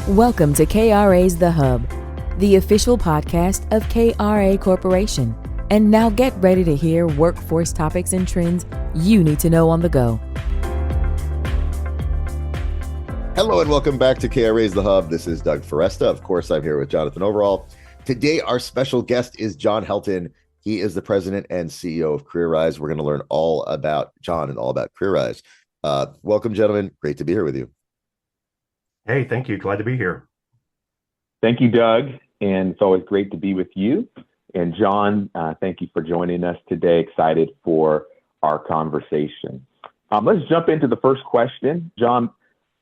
Welcome to KRA's The Hub, the official podcast of KRA Corporation. And now get ready to hear workforce topics and trends you need to know on the go. Hello and welcome back to KRA's The Hub. This is Doug Foresta. Of course, I'm here with Jonathan Overall. Today, our special guest is John Helton. He is the president and CEO of CareerRise. We're going to learn all about John and all about CareerRise. Welcome, gentlemen. Great to be here with you. Hey, thank you. Glad to be here. Thank you, Doug. And it's always great to be with you. And John, thank you for joining us today. Excited for our conversation. Let's jump into the first question. John,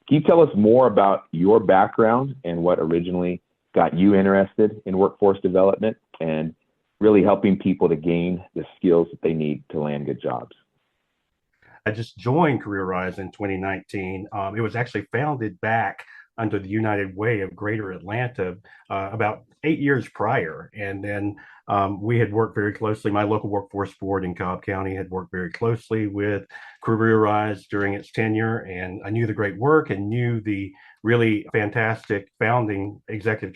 can you tell us more about your background and what originally got you interested in workforce development and really helping people to gain the skills that they need to land good jobs? I just joined CareerRise in 2019. It was actually founded back under the United Way of Greater Atlanta about 8 years prior. And then we had worked very closely. My local workforce board in Cobb County had worked very closely with CareerRise during its tenure. And I knew the great work and knew the really fantastic founding executive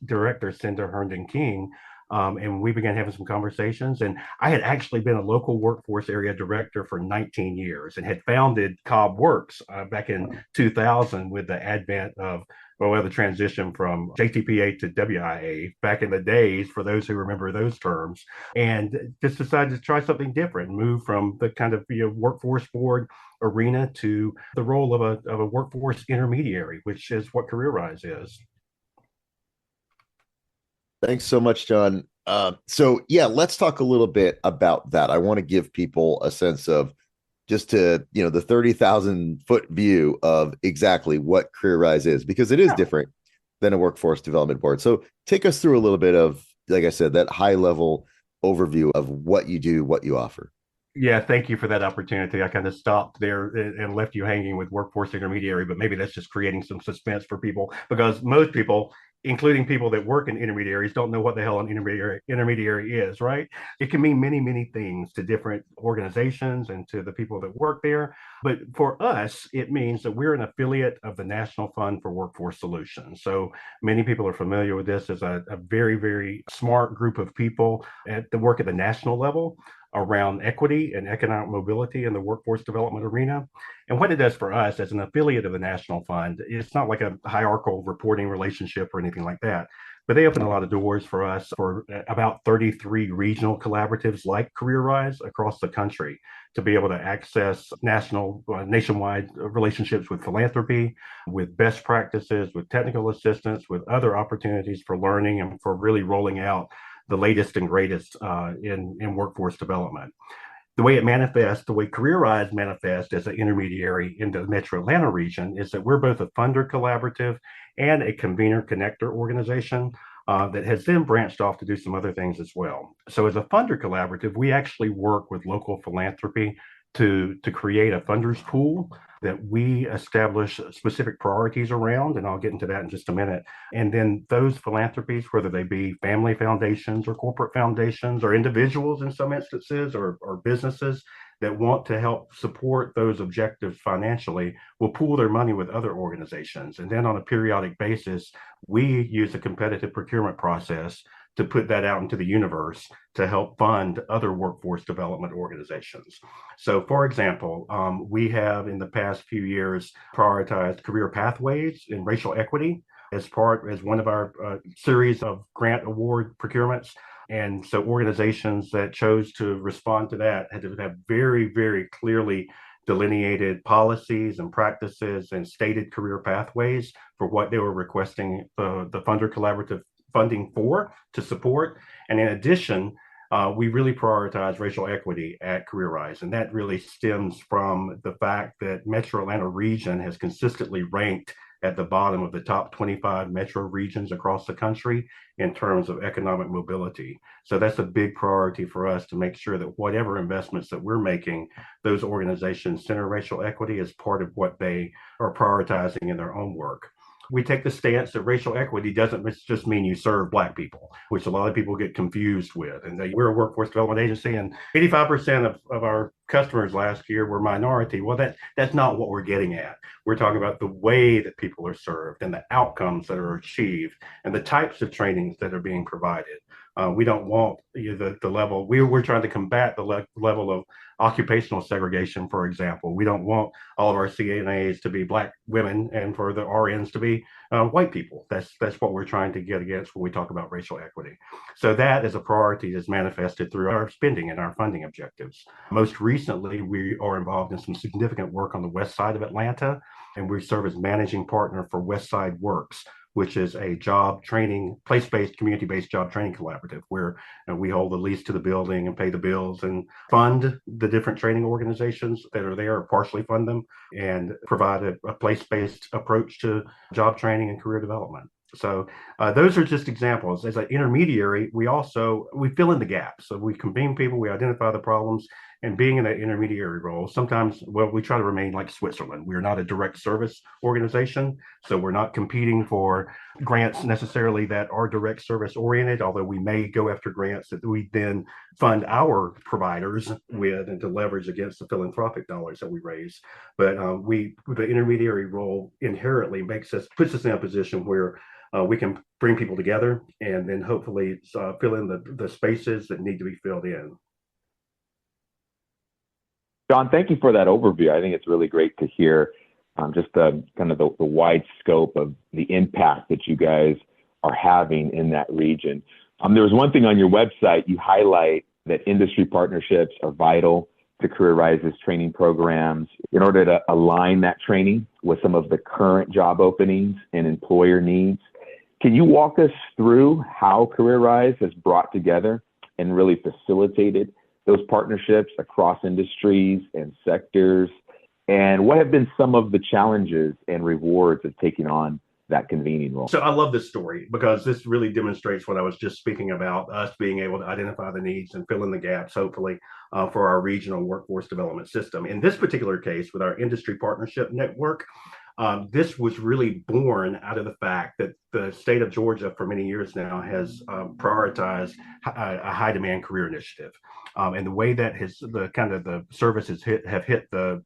director, Cinda Herndon King. And we began having some conversations. And I had actually been a local workforce area director for 19 years and had founded Cobb Works back in 2000 with the advent of, the transition from JTPA to WIA back in the days, for those who remember those terms, and just decided to try something different, move from the kind of workforce board arena to the role of a workforce intermediary, which is what CareerRise is. Thanks so much, John. Let's talk a little bit about that. I want to give people a sense of just the 30,000 foot view of exactly what CareerRise is, because it is different than a workforce development board. So take us through a little bit of, like I said, that high level overview of what you do, what you offer. Yeah, thank you for that opportunity. I kind of stopped there and left you hanging with workforce intermediary, but maybe that's just creating some suspense for people, because most people, including people that work in intermediaries, don't know what the hell an intermediary is, right? It can mean many, many things to different organizations and to the people that work there. But for us, it means that we're an affiliate of the National Fund for Workforce Solutions. So many people are familiar with this as a very, very smart group of people that work at the national level around equity and economic mobility in the workforce development arena. And what it does for us as an affiliate of the National Fund, it's not like a hierarchical reporting relationship or anything like that, but they open a lot of doors for us for about 33 regional collaboratives like CareerRise across the country to be able to access nationwide relationships with philanthropy, with best practices, with technical assistance, with other opportunities for learning and for really rolling out the latest and greatest in workforce development. The way CareerRise manifests as an intermediary in the Metro Atlanta region is that we're both a funder collaborative and a convener connector organization that has then branched off to do some other things as well. So as a funder collaborative, we actually work with local philanthropy to create a funders pool that we establish specific priorities around, and I'll get into that in just a minute. And then those philanthropies, whether they be family foundations or corporate foundations or individuals in some instances or businesses that want to help support those objectives financially, will pool their money with other organizations. And then on a periodic basis, we use a competitive procurement process to put that out into the universe to help fund other workforce development organizations. So for example, we have in the past few years prioritized career pathways and racial equity as one of our series of grant award procurements. And so organizations that chose to respond to that had to have very, very clearly delineated policies and practices and stated career pathways for what they were requesting the funder collaborative funding to support. And in addition, we really prioritize racial equity at CareerRise. And that really stems from the fact that Metro Atlanta region has consistently ranked at the bottom of the top 25 metro regions across the country in terms of economic mobility. So that's a big priority for us to make sure that whatever investments that we're making, those organizations center racial equity as part of what they are prioritizing in their own work. we take the stance that racial equity doesn't just mean you serve Black people, which a lot of people get confused with. And we're a workforce development agency, and 85% of our customers last year were minority. Well, that's not what we're getting at. We're talking about the way that people are served and the outcomes that are achieved and the types of trainings that are being provided. We don't want the level. We're trying to combat the level of occupational segregation, for example. We don't want all of our CNAs to be Black women and for the RNs to be white people. That's what we're trying to get against when we talk about racial equity. So that is a priority that's manifested through our spending and our funding objectives. Most recently, we are involved in some significant work on the west side of Atlanta, and we serve as managing partner for West Side Works, which is a job training, place-based, community-based job training collaborative where we hold the lease to the building and pay the bills and fund the different training organizations that are there, or partially fund them, and provide a place-based approach to job training and career development. So those are just examples. As an intermediary, we fill in the gaps. So we convene people, we identify the problems, and being in that intermediary role, sometimes, we try to remain like Switzerland. We're not a direct service organization, so we're not competing for grants necessarily that are direct service oriented, although we may go after grants that we then fund our providers with and to leverage against the philanthropic dollars that we raise. But the intermediary role inherently puts us in a position where we can bring people together and then hopefully fill in the spaces that need to be filled in. John, thank you for that overview. I think it's really great to hear just the wide scope of the impact that you guys are having in that region. There was one thing on your website, you highlight that industry partnerships are vital to CareerRise's training programs in order to align that training with some of the current job openings and employer needs. Can you walk us through how CareerRise has brought together and really facilitated those partnerships across industries and sectors? And what have been some of the challenges and rewards of taking on that convening role? So I love this story because this really demonstrates what I was just speaking about, us being able to identify the needs and fill in the gaps, hopefully, for our regional workforce development system. In this particular case, with our industry partnership network, this was really born out of the fact that the state of Georgia for many years now has prioritized a high demand career initiative. And the way that the services have hit the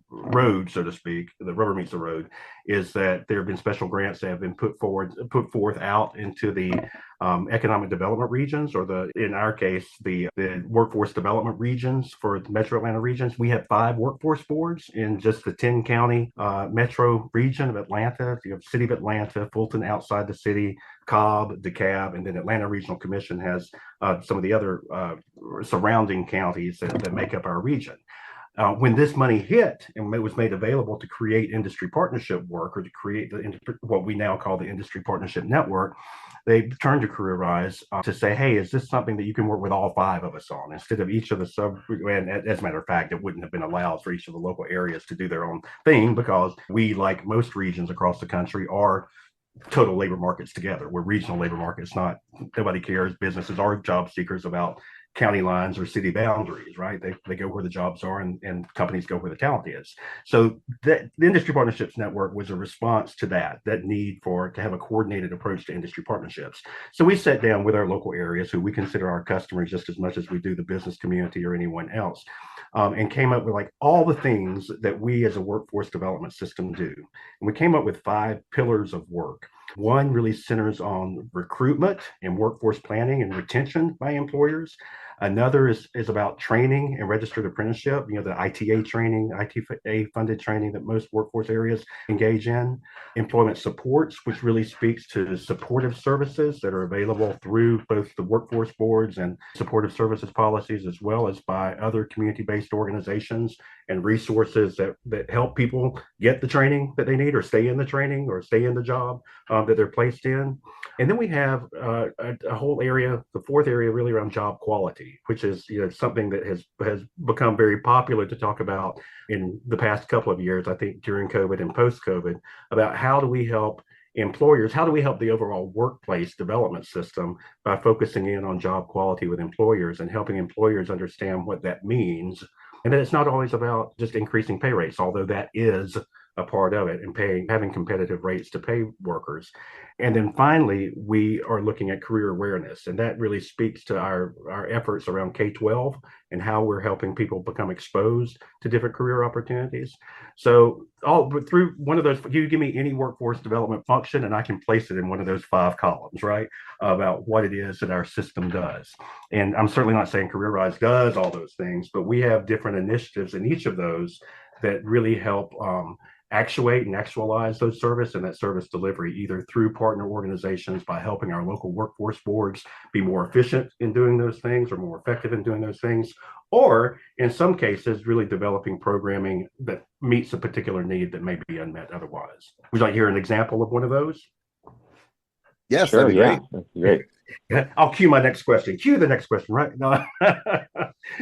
road, so to speak, the rubber meets the road, is that there have been special grants that have been put forth out into the economic development regions, or in our case, the workforce development regions for the Metro Atlanta regions. We have 5 workforce boards in just the 10-county metro region of Atlanta. You have City of Atlanta, Fulton outside the city, Cobb, DeKalb, and then Atlanta Regional Commission has some of the other surrounding counties that make up our region. When this money hit and it was made available to create industry partnership work, or to create what we now call the industry partnership network, they turned to CareerRise to say, hey, is this something that you can work with all 5 of us on, instead of each of the and as a matter of fact, it wouldn't have been allowed for each of the local areas to do their own thing, because we, like most regions across the country, are total labor markets together. We're regional labor markets. Nobody cares. Businesses are job seekers about county lines or city boundaries, right? They go where the jobs are, and companies go where the talent is. So the Industry Partnerships Network was a response to that need to have a coordinated approach to industry partnerships. So we sat down with our local areas, who we consider our customers just as much as we do the business community or anyone else, and came up with all the things that we as a workforce development system do. And we came up with 5 pillars of work. One really centers on recruitment and workforce planning and retention by employers. Another is about training and registered apprenticeship, the ITA training, ITA funded training that most workforce areas engage in. Employment supports, which really speaks to supportive services that are available through both the workforce boards and supportive services policies, as well as by other community-based organizations and resources that help people get the training that they need, or stay in the training, or stay in the job that they're placed in. And then we have a whole area, the 4th area, really around job quality, which is something that has become very popular to talk about in the past couple of years, I think during COVID and post-COVID, about how do we help employers, how do we help the overall workplace development system by focusing in on job quality with employers and helping employers understand what that means. And that it's not always about just increasing pay rates, although that is a part of it, and having competitive rates to pay workers. And then finally, we are looking at career awareness, and that really speaks to our efforts around K-12 and how we're helping people become exposed to different career opportunities. So through one of those, you give me any workforce development function and I can place it in one of those 5 columns, right? About what it is that our system does. And I'm certainly not saying CareerRise does all those things, but we have different initiatives in each of those that really help actuate and actualize those service and that service delivery, either through partner organizations by helping our local workforce boards be more efficient in doing those things or more effective in doing those things, or in some cases, really developing programming that meets a particular need that may be unmet otherwise. Would you like to hear an example of one of those? Yes, sure, that'd be great. That's great. I'll cue my next question. Cue the next question, right? No.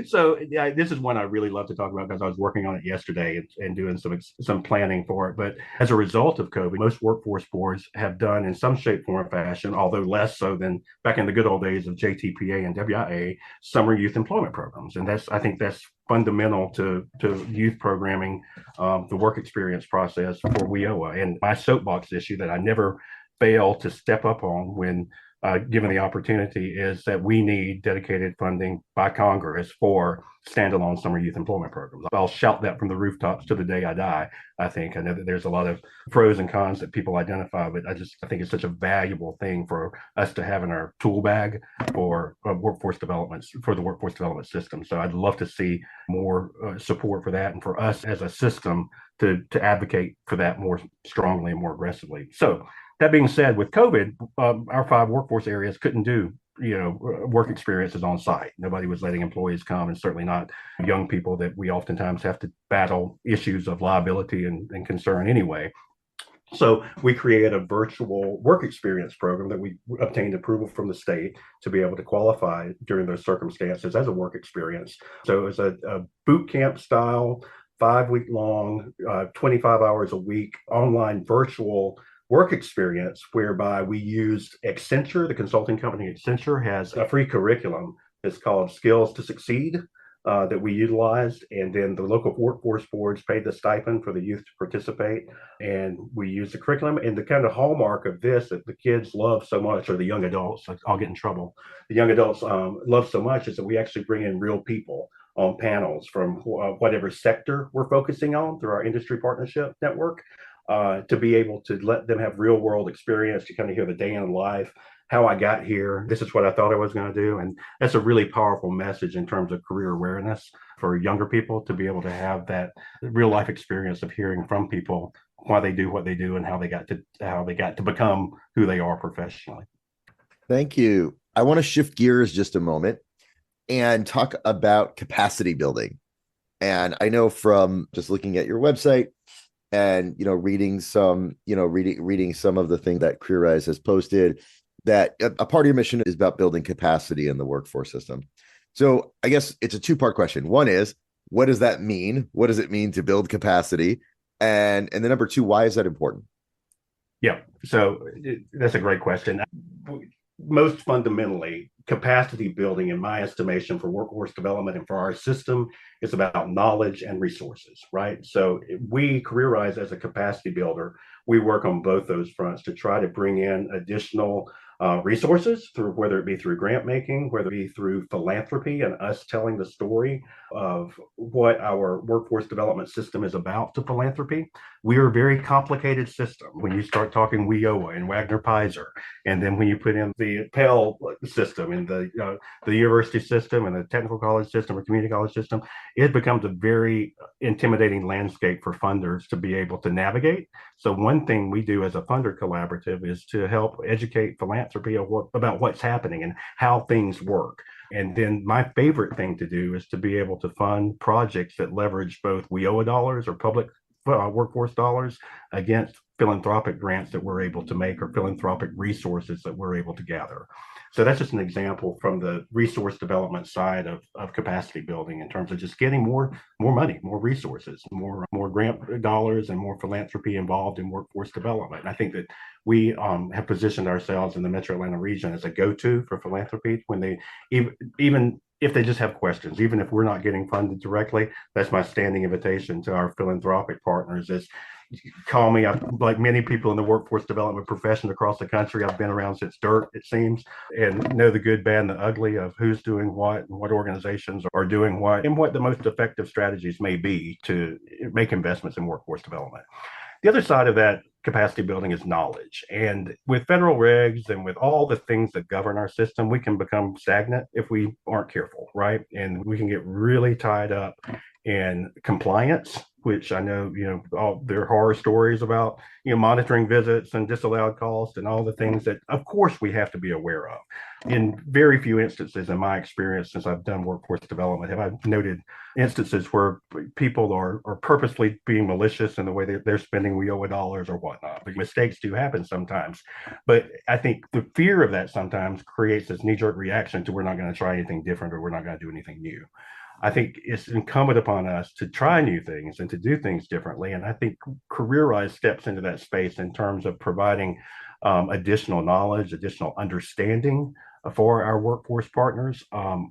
So yeah, this is one I really love to talk about because I was working on it yesterday and doing some planning for it. But as a result of COVID, most workforce boards have done in some shape, form, or fashion, although less so than back in the good old days of JTPA and WIA, summer youth employment programs. And I think that's fundamental to youth programming, the work experience process for WIOA. And my soapbox issue that I never fail to step up on when given the opportunity is that we need dedicated funding by Congress for standalone summer youth employment programs. I'll shout that from the rooftops to the day I die. I know that there's a lot of pros and cons that people identify, but I think it's such a valuable thing for us to have in our tool bag for workforce development, for the workforce development system. So I'd love to see more support for that and for us as a system to advocate for that more strongly and more aggressively. So that being said, with COVID, our 5 workforce areas couldn't do, work experiences on site. Nobody was letting employees come, and certainly not young people that we oftentimes have to battle issues of liability and concern anyway. So we created a virtual work experience program that we obtained approval from the state to be able to qualify during those circumstances as a work experience. So it was a boot camp style, 5-week long, 25 hours a week, online virtual work experience whereby we used Accenture, the consulting company Accenture has a free curriculum. It's called Skills to Succeed that we utilized. And then the local workforce boards paid the stipend for the youth to participate. And we used the curriculum. And the kind of hallmark of this that the kids love so much, or the young adults, I'll get in trouble, the young adults love so much, is that we actually bring in real people on panels from whatever sector we're focusing on through our industry partnership network. To be able to let them have real world experience, to kind of hear the day in life, how I got here, this is what I thought I was going to do. And that's a really powerful message in terms of career awareness for younger people, to be able to have that real life experience of hearing from people why they do what they do and how they got to become who they are professionally. Thank you. I want to shift gears just a moment and talk about capacity building. And I know from just looking at your website and reading some of the things that CareerRise has posted, that a part of your mission is about building capacity in the workforce system. So I guess it's a 2-part question. One is, what does that mean? What does it mean to build capacity? And then number 2, why is that important? Yeah, so that's a great question. Most fundamentally, capacity building, in my estimation, for workforce development and for our system is about knowledge and resources, right? So we, CareerRise, as a capacity builder, we work on both those fronts to try to bring in additional resources, through whether it be through grant making, whether it be through philanthropy and us telling the story of what our workforce development system is about to philanthropy. We are a very complicated system. When you start talking WIOA and Wagner-Pfizer, and then when you put in the Pell system and the university system and the technical college system or community college system, it becomes a very intimidating landscape for funders to be able to navigate. So one thing we do as a funder collaborative is to help educate philanthropy about what's happening and how things work. And then my favorite thing to do is to be able to fund projects that leverage both WIOA dollars or public workforce dollars against philanthropic grants that we're able to make, or philanthropic resources that we're able to gather. So that's just an example from the resource development side of capacity building, in terms of just getting more money, more resources, more grant dollars, and more philanthropy involved in workforce development. And I think that we have positioned ourselves in the Metro Atlanta region as a go-to for philanthropy when they, even if they just have questions, even if we're not getting funded directly. That's my standing invitation to our philanthropic partners is, call me. Like many people in the workforce development profession across the country, I've been around since dirt, it seems, and know the good, bad, and the ugly of who's doing what and what organizations are doing what and what the most effective strategies may be to make investments in workforce development. The other side of that capacity building is knowledge. And with federal regs and with all the things that govern our system, we can become stagnant if we aren't careful, right? And we can get really tied up in compliance, which I know, there are horror stories about, monitoring visits and disallowed costs and all the things that, of course, we have to be aware of. In very few instances, in my experience, since I've done workforce development, have I noted instances where people are purposely being malicious in the way that they're spending WIOA dollars or whatnot. But mistakes do happen sometimes. But I think the fear of that sometimes creates this knee-jerk reaction to we're not going to try anything different or we're not going to do anything new. I think it's incumbent upon us to try new things and to do things differently. And I think CareerRise steps into that space in terms of providing additional knowledge, additional understanding for our workforce partners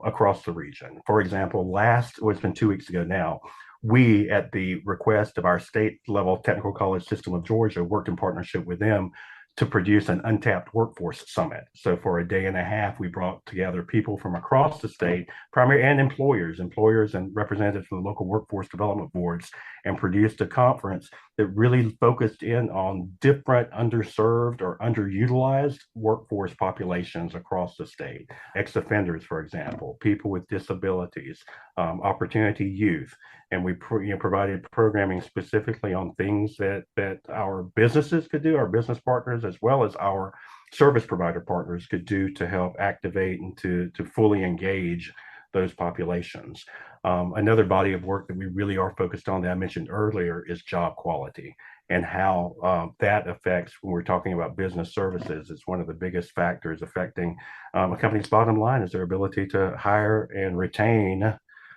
across the region. For example, it's been 2 weeks ago now, we, at the request of our state level technical college system of Georgia, worked in partnership with them to produce an untapped workforce summit. So for a day and a half, we brought together people from across the state, primary and employers and representatives from the local workforce development boards, and produced a conference that really focused in on different underserved or underutilized workforce populations across the state. Ex-offenders, for example, people with disabilities, opportunity youth. And we provided programming specifically on things that our businesses could do, our business partners, as well as our service provider partners could do to help activate and to fully engage those populations. Another body of work that we really are focused on that I mentioned earlier is job quality and how that affects, when we're talking about business services, it's one of the biggest factors affecting a company's bottom line is their ability to hire and retain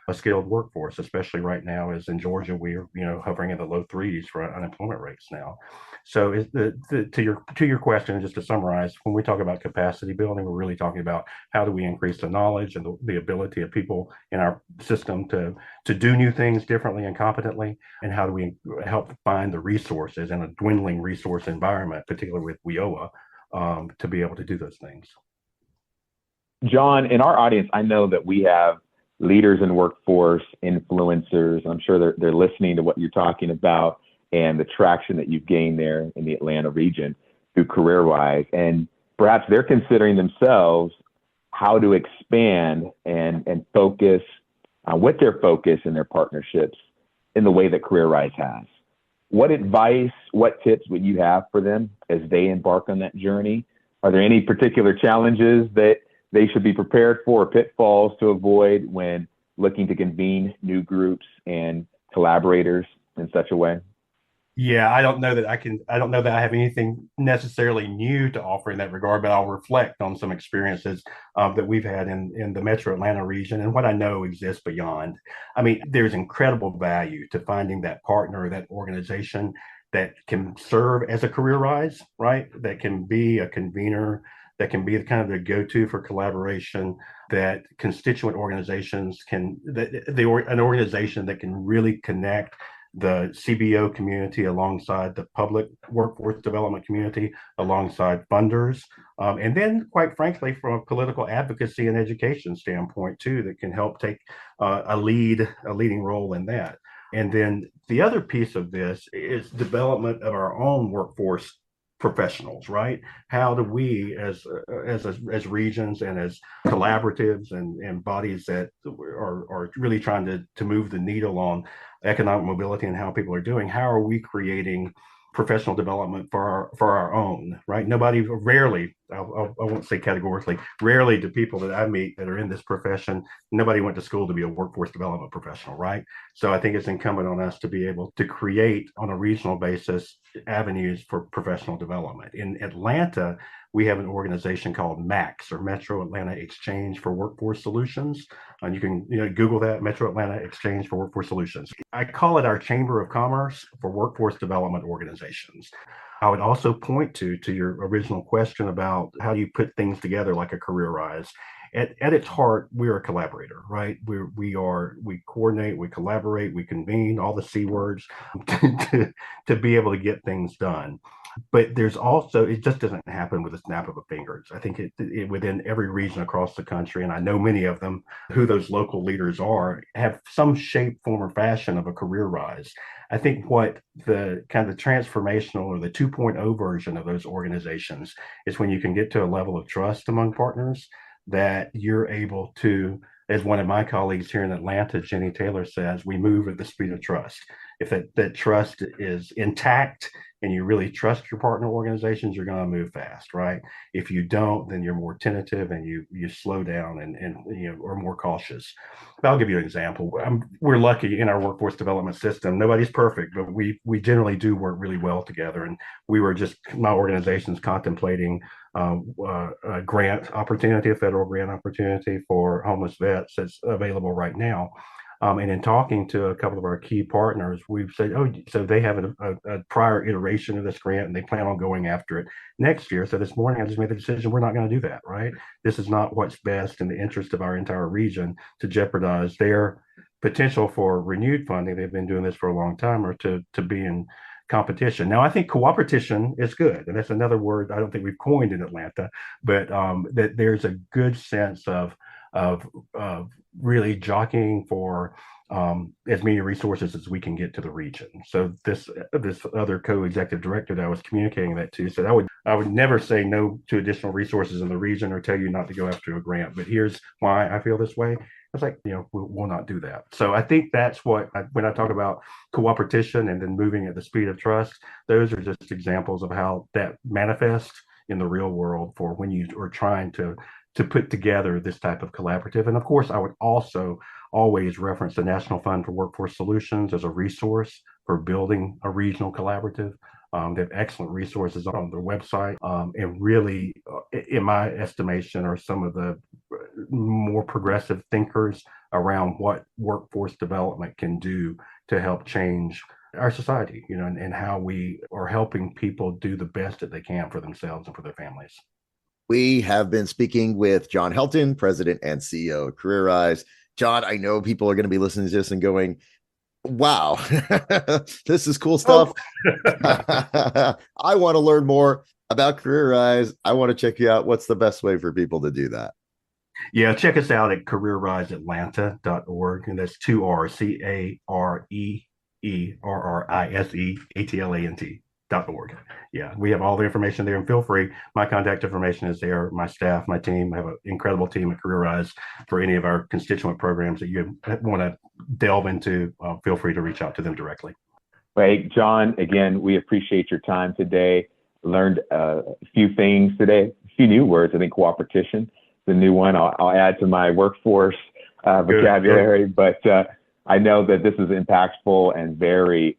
a skilled workforce, especially right now, as in Georgia, we're hovering in the low threes for unemployment rates now. So to your question, just to summarize, when we talk about capacity building, we're really talking about how do we increase the knowledge and the ability of people in our system to do new things differently and competently, and how do we help find the resources in a dwindling resource environment, particularly with WIOA, to be able to do those things. John, in our audience, I know that we have leaders in workforce, influencers. I'm sure they're listening to what you're talking about and the traction that you've gained there in the Atlanta region through CareerRise. And perhaps they're considering themselves how to expand and focus with their focus and their partnerships in the way that CareerRise has. What advice, what tips would you have for them as they embark on that journey? Are there any particular challenges that they should be prepared for, pitfalls to avoid when looking to convene new groups and collaborators in such a way? Yeah, I don't know that I have anything necessarily new to offer in that regard, but I'll reflect on some experiences that we've had in the Metro Atlanta region and what I know exists beyond. I mean, there's incredible value to finding that partner, that organization that can serve as a CareerRise, right? That can be a convener, that can be the kind of the go-to for collaboration, that constituent organizations an organization that can really connect the CBO community alongside the public workforce development community, alongside funders, and then, quite frankly, from a political advocacy and education standpoint too, that can help take a leading role in that. And then the other piece of this is development of our own workforce professionals, right? How do we, as regions and as collaboratives and bodies that are really trying to move the needle on economic mobility and how people are doing, how are we creating professional development for our own, right? Rarely, I won't say categorically, rarely do people that I meet that are in this profession, nobody went to school to be a workforce development professional, right? So I think it's incumbent on us to be able to create on a regional basis avenues for professional development. In Atlanta, we have an organization called MAX, or Metro Atlanta Exchange for Workforce Solutions. And you can Google that, Metro Atlanta Exchange for Workforce Solutions. I call it our Chamber of Commerce for workforce development organizations. I would also point to your original question about how do you put things together like a CareerRise. at its heart, we're a collaborator, right? We coordinate, we collaborate, we convene, all the C words to be able to get things done. But there's also, it just doesn't happen with a snap of a finger. I think it within every region across the country, and I know many of them, who those local leaders are, have some shape, form, or fashion of a CareerRise. I think what the kind of the transformational or the 2.0 version of those organizations is when you can get to a level of trust among partners that you're able to, as one of my colleagues here in Atlanta, Jenny Taylor, says, we move at the speed of trust. If that trust is intact and you really trust your partner organizations, you're going to move fast, right? If you don't, then you're more tentative and you slow down and are more cautious. But I'll give you an example. We're lucky in our workforce development system. Nobody's perfect, but we generally do work really well together. And we were just, my organization's contemplating a grant opportunity, a federal grant opportunity for homeless vets that's available right now. And in talking to a couple of our key partners, we've said, so they have a prior iteration of this grant and they plan on going after it next year. So this morning, I just made the decision, we're not going to do that, right? This is not what's best in the interest of our entire region to jeopardize their potential for renewed funding. They've been doing this for a long time, or to be in competition. Now, I think cooperation is good. And that's another word I don't think we've coined in Atlanta, but that there's a good sense of really jockeying for as many resources as we can get to the region. So this other co-executive director that I was communicating that to said, I would never say no to additional resources in the region or tell you not to go after a grant, but here's why I feel this way. I was like, we'll not do that. So I think that's when I talk about cooperation and then moving at the speed of trust, those are just examples of how that manifests in the real world for when you are trying to put together this type of collaborative. And of course, I would also always reference the National Fund for Workforce Solutions as a resource for building a regional collaborative. They have excellent resources on their website, and really, in my estimation, are some of the more progressive thinkers around what workforce development can do to help change our society, and how we are helping people do the best that they can for themselves and for their families. We have been speaking with John Helton, President and CEO of CareerRise. John, I know people are going to be listening to this and going, wow, this is cool stuff. I want to learn more about CareerRise. I want to check you out. What's the best way for people to do that? Yeah, check us out at CareerRiseAtlanta.org. And that's 2 R's, CareerRiseAtlant.org. Yeah, we have all the information there, and feel free. My contact information is there. My staff, my team, I have an incredible team at CareerRise for any of our constituent programs that you want to delve into. Feel free to reach out to them directly. Hey, John, again, we appreciate your time today. Learned a few things today, a few new words. I think cooperation, the new one. I'll add to my workforce vocabulary, but I know that this is impactful and very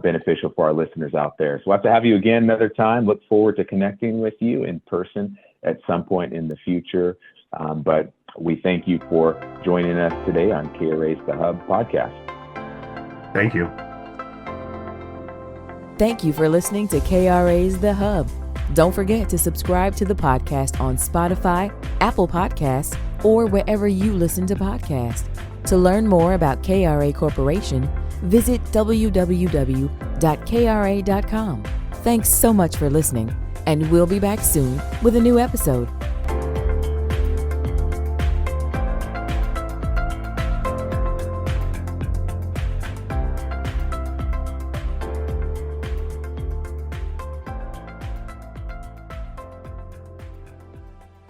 beneficial for our listeners out there. So we'll have to have you again another time. Look forward to connecting with you in person at some point in the future. But we thank you for joining us today on CareerRise's The Hub podcast. Thank you. Thank you for listening to KRA's The Hub. Don't forget to subscribe to the podcast on Spotify, Apple Podcasts, or wherever you listen to podcasts. To learn more about KRA Corporation, visit www.kra.com. Thanks so much for listening, and we'll be back soon with a new episode.